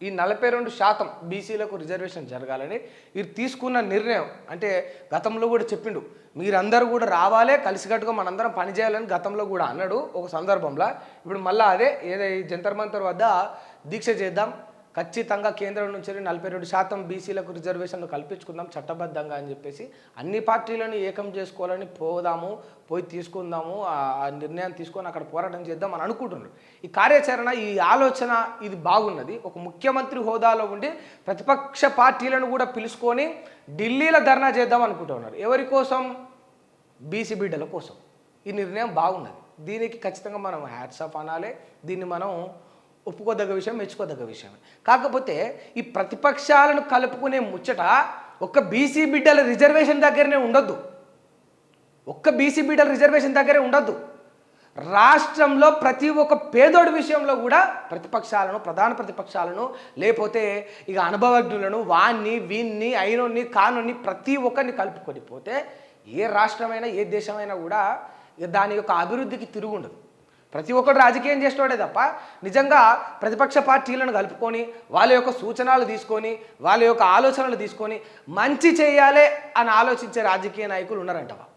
ఈ 42% బీసీలకు రిజర్వేషన్ జరగాలని వీరు తీసుకున్న నిర్ణయం అంటే గతంలో కూడా చెప్పిండు, మీరందరూ కూడా రావాలే, కలిసికట్టుగా మనందరం పనిచేయాలని గతంలో కూడా అన్నాడు ఒక సందర్భంలో. ఇప్పుడు మళ్ళీ అదే ఏదో జంతర్ మంతర్ వద్ద దీక్ష చేద్దాం, ఖచ్చితంగా కేంద్రం నుంచి 42% బీసీలకు రిజర్వేషన్లు కల్పించుకుందాం చట్టబద్ధంగా అని చెప్పేసి అన్ని పార్టీలను ఏకం చేసుకోవాలని పోయి తీసుకుందాము, ఆ నిర్ణయం తీసుకొని అక్కడ పోరాటం చేద్దాం అని అనుకుంటున్నారు. ఈ కార్యాచరణ, ఈ ఆలోచన ఇది బాగున్నది. ఒక ముఖ్యమంత్రి హోదాలో ఉండి ప్రతిపక్ష పార్టీలను కూడా పిలుచుకొని ఢిల్లీలో ధర్నా చేద్దాం అనుకుంటున్నారు. ఎవరి కోసం? బీసీ బిడ్డల కోసం. ఈ నిర్ణయం బాగున్నది. దీనికి ఖచ్చితంగా మనం హ్యాట్స్ ఆఫ్ అనాలి. దీన్ని మనం ఒప్పుకోదగ్గ విషయం, మెచ్చుకోదగ్గ విషయం. కాకపోతే ఈ ప్రతిపక్షాలను కలుపుకునే ముచ్చట ఒక్క బీసీ బిడ్డల రిజర్వేషన్ దగ్గరనే ఉండొద్దు. ఒక్క బీసీ బిడ్డల రిజర్వేషన్ దగ్గరే ఉండొద్దు. రాష్ట్రంలో ప్రతి ఒక్క పేదోడి విషయంలో కూడా ప్రతిపక్షాలను, ప్రధాన ప్రతిపక్షాలను, లేకపోతే ఇక అనుభవజ్ఞులను, వాన్ని వీన్ని అయినోన్ని కానోన్ని ప్రతి ఒక్కరిని కలుపుకొని పోతే ఏ రాష్ట్రమైనా ఏ దేశమైనా కూడా దాని యొక్క అభివృద్ధికి తిరుగుండదు. ప్రతి ఒక్కరు రాజకీయం చేసేవాడే తప్ప నిజంగా ప్రతిపక్ష పార్టీలను కలుపుకొని వాళ్ళ యొక్క సూచనలు తీసుకొని వాళ్ళ యొక్క ఆలోచనలు తీసుకొని మంచి చేయాలి అని ఆలోచించే రాజకీయ నాయకులు ఉన్నారంటవా?